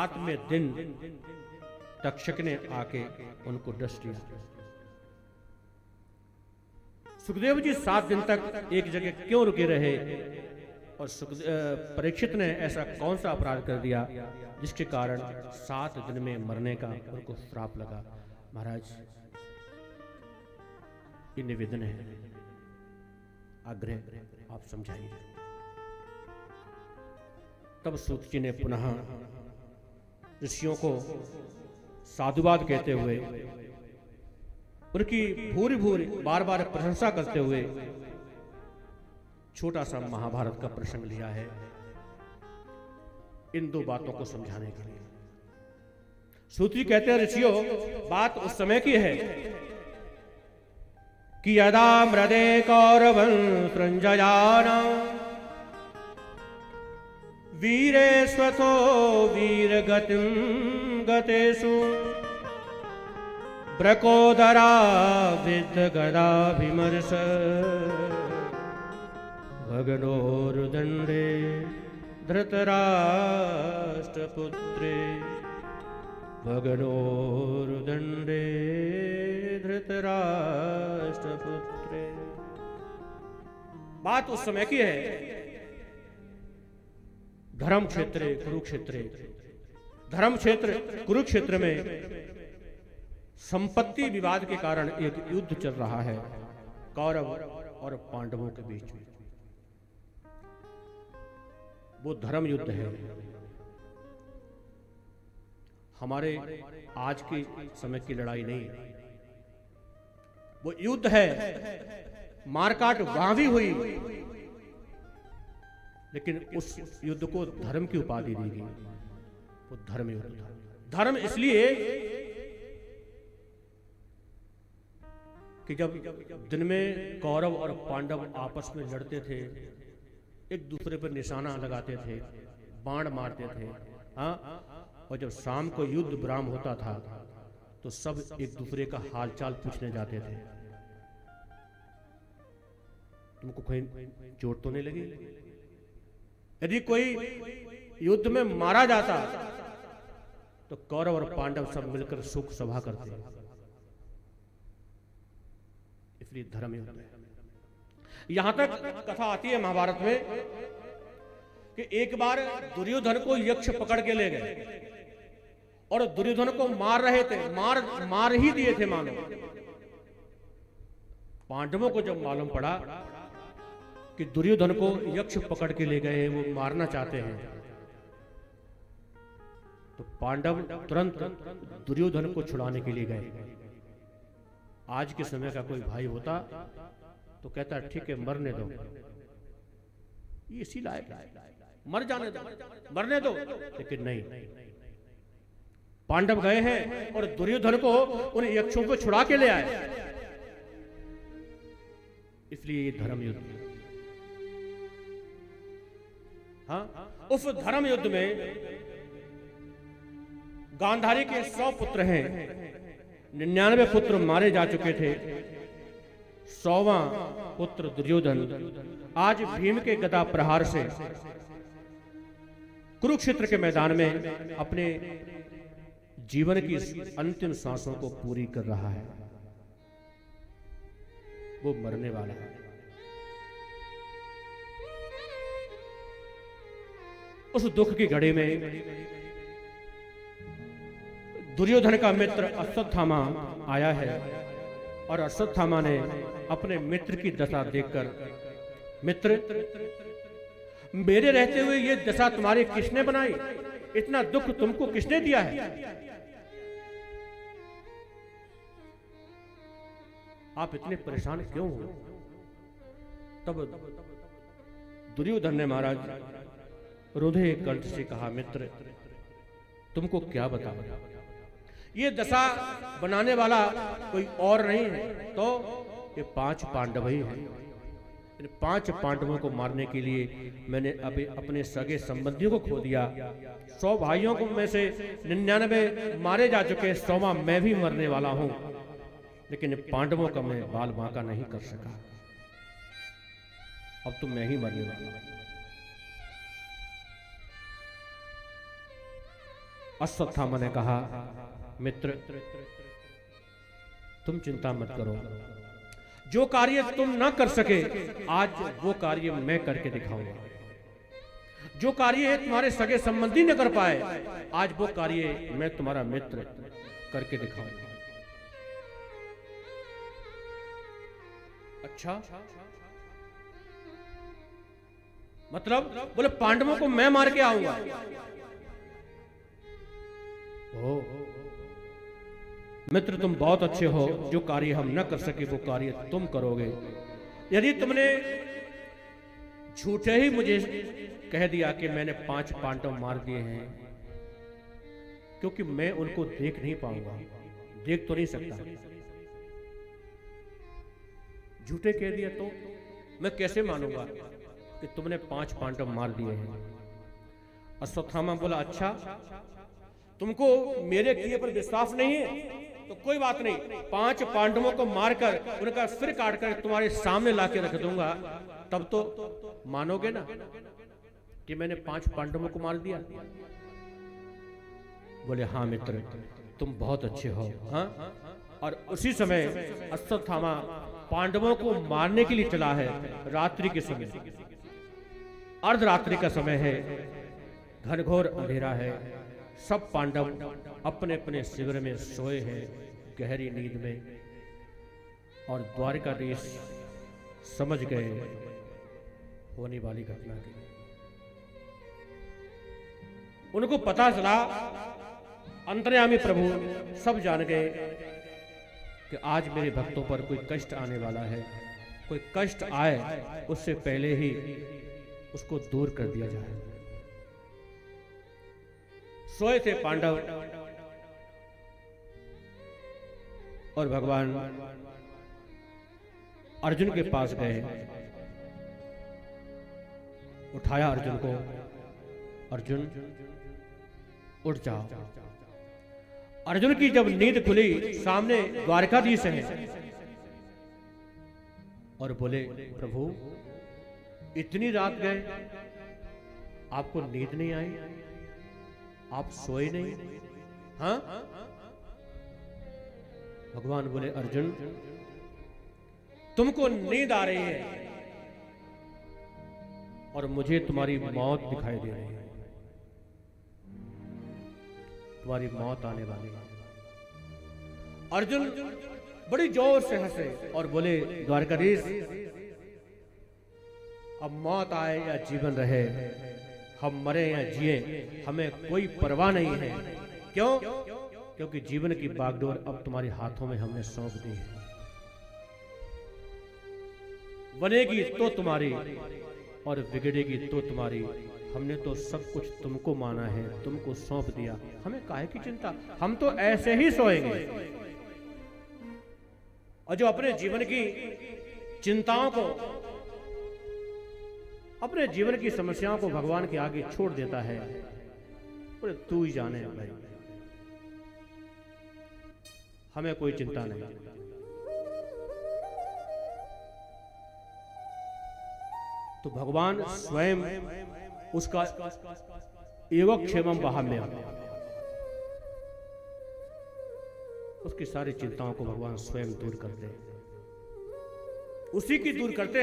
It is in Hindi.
7वें दिन तक्षक ने आके उनको डस लिया। सुखदेव जी 7 दिन तक एक जगह क्यों रुके रहे और परीक्षित ने ऐसा कौन सा अपराध कर दिया जिसके कारण 7 दिन में मरने का उनको श्राप लगा? महाराज, ये निवेदन है, आग्रह आप समझाइए। तब सूत जी ने पुनः ऋषियों को साधुवाद कहते हुए, उनकी भूरी भूरी बार बार प्रशंसा करते हुए छोटा सा महाभारत का प्रसंग लिया है इन 2 बातों को समझाने के लिए। सूत जी कहते हैं, ऋषियों, बात उस समय की है कि यदा मृदे कौरवं सृंजयाना वीरे स्वतो वीरगतिं गतेषु ब्रकोदरा विद्गदाभिमर्श भगनोरुदण्डे धृतराष्ट्रपुत्रे भगनोरुदण्डे धृतराष्ट्रपुत्रे। बात उस समय की है, धर्म क्षेत्र कुरुक्षेत्र में संपत्ति विवाद के कारण एक युद्ध चल रहा है कौरव और पांडवों के बीच में। वो धर्म युद्ध है। हमारे आज के समय की लड़ाई नहीं, वो युद्ध है। मारकाट वहां भी हुई, लेकिन उस युद्ध को धर्म की उपाधि दी गई। वो धर्म युद्ध था। धर्म इसलिए कि जब दिन में कौरव और पांडव आपस में लड़ते थे, एक दूसरे पर निशाना लगाते थे, बाण मारते थे, हाँ, और जब शाम को युद्ध विराम होता था तो सब एक दूसरे का हालचाल पूछने जाते थे, तुमको कहीं चोट तो नहीं लगी? यदि कोई युद्ध में मारा जाता तो कौरव और पांडव सब मिलकर शोक सभा करते। इसलिए धर्म युद्ध है। यहां तक कथा आती है महाभारत में कि एक बार दुर्योधन को यक्ष पकड़ के ले गए और दुर्योधन को मार रहे थे, मार ही दिए थे मानो। पांडवों को जब मालूम पड़ा कि दुर्योधन को यक्ष पकड़ के ले गए, वो मारना चाहते हैं, तो पांडव तुरंत दुर्योधन को छुड़ाने के लिए गए। आज के समय का कोई भाई होता तो कहता ठीक है मरने दो, ये इसी लायक मर जाने दो, मरने दो, लेकिन नहीं, पांडव गए हैं और दुर्योधन को उन यक्षों को छुड़ा के ले आए। इसलिए ये धर्म युद्ध। हाँ, उस धर्म युद्ध में गांधारी के 100 पुत्र हैं, 99 पुत्र मारे जा चुके थे, 100वां पुत्र दुर्योधन आज भीम के गदा प्रहार से कुरुक्षेत्र के मैदान में अपने जीवन की अंतिम सांसों को पूरी कर रहा है। वो मरने वाला है। उस दुख की घड़ी में दुर्योधन का मित्र अश्वत्थामा आया है और अश्वत्थामा ने अपने मित्र की दशा देखकर, मित्र मेरे रहते हुए ये दशा तुम्हारी किसने बनाई? इतना दुख तुमको किसने दिया है? आप इतने परेशान क्यों हो? तब दुर्योधन ने महाराज रुधे कंठ से कहा, मित्र तुमको क्या बताऊं, ये दशा बनाने वाला कोई और नहीं है, तो ये 5 पांडव ही हैं। इन 5 पांडवों को मारने के लिए मैंने अभी अपने सगे संबंधियों को खो दिया। 100 भाइयों को में से 99 मारे जा चुके, 100वां मैं भी मरने वाला हूं, लेकिन पांडवों का मैं बाल बांका नहीं कर सका। अब तो मैं ही मरने वाला हूं। अश्वत्थामा ने कहा, मित्र तुम चिंता मत करो, जो कार्य तुम ना कर सके आज वो कार्य मैं करके दिखाऊंगा। जो कार्य है तुम्हारे सगे संबंधी न कर पाए, आज वो कार्य मैं तुम्हारा मित्र करके दिखाऊंगा। अच्छा, मतलब बोले पांडवों को मैं मार के आऊंगा। ओ मित्र तुम बहुत अच्छे हो, जो कार्य हम न कर सके वो कार्य तुम करोगे। यदि तुमने झूठे ही मुझे कह दिया कि मैंने 5 पांडव मार दिए हैं, क्योंकि मैं उनको देख नहीं पाऊंगा, देख तो नहीं सकता। झूठे कह दिया तो मैं कैसे मानूंगा कि तुमने 5 पांडव मार दिए हैं। अश्वत्थामा बोला, अच्छा तुमको मेरे किए पर विश्वास नहीं है तो कोई बात नहीं, 5 पांडवों को मारकर उनका सिर काटकर तुम्हारे सामने लाके रख दूंगा, तब तो मानोगे ना कि मैंने 5 पांडवों को मार दिया। बोले हाँ मित्र तुम बहुत अच्छे हो। हाँ, और उसी समय अश्वत्थामा पांडवों को मारने के लिए चला है। रात्रि के समय, अर्धरात्रि का समय है, घनघोर अंधेरा है, सब पांडव अपने अपने शिविर में सोए हैं गहरी नींद में, और द्वारिकाधीश समझ गए होने वाली घटना की। उनको पता चला, अंतर्यामी प्रभु सब जान गए कि आज मेरे भक्तों पर कोई कष्ट आने वाला है। कोई कष्ट आए उससे पहले ही उसको दूर कर दिया जाए। सोए थे पांडव और भगवान अर्जुन के पास गए, उठाया अर्जुन को, अर्जुन उठ जाओ। अर्जुन की जब नींद खुली, सामने द्वारकाधीश हैं और बोले, प्रभु इतनी रात गए, आपको नींद नहीं आई, आप सोए नहीं? हाँ? भगवान बोले, अर्जुन तुमको नींद आ रही है और मुझे तुम्हारी मौत दिखाई दे रही है, तुम्हारी मौत आने वाली है। अर्जुन बड़ी जोर से हंसे और बोले, द्वारकाधीश अब मौत आए या जीवन रहे, हम मरे या जिए, हमें कोई परवाह नहीं है। क्यों? क्योंकि जीवन की बागडोर अब तुम्हारे हाथों में हमने सौंप दी है। बनेगी तो तुम्हारी और बिगड़ेगी तो तुम्हारी। हमने तो सब कुछ तुमको माना है, तुमको सौंप दिया, हमें काहे की चिंता, हम तो ऐसे ही सोएंगे। और जो अपने जीवन की चिंताओं को, अपने जीवन की समस्याओं को भगवान के आगे छोड़ देता है, बोले तू ही जाने भाई, हमें कोई चिंता नहीं। तो भगवान स्वयं उसका योगक्षेमम वहाम्यम, उसकी सारी चिंताओं को भगवान स्वयं दूर करते हैं, उसी की दूर करते हैं।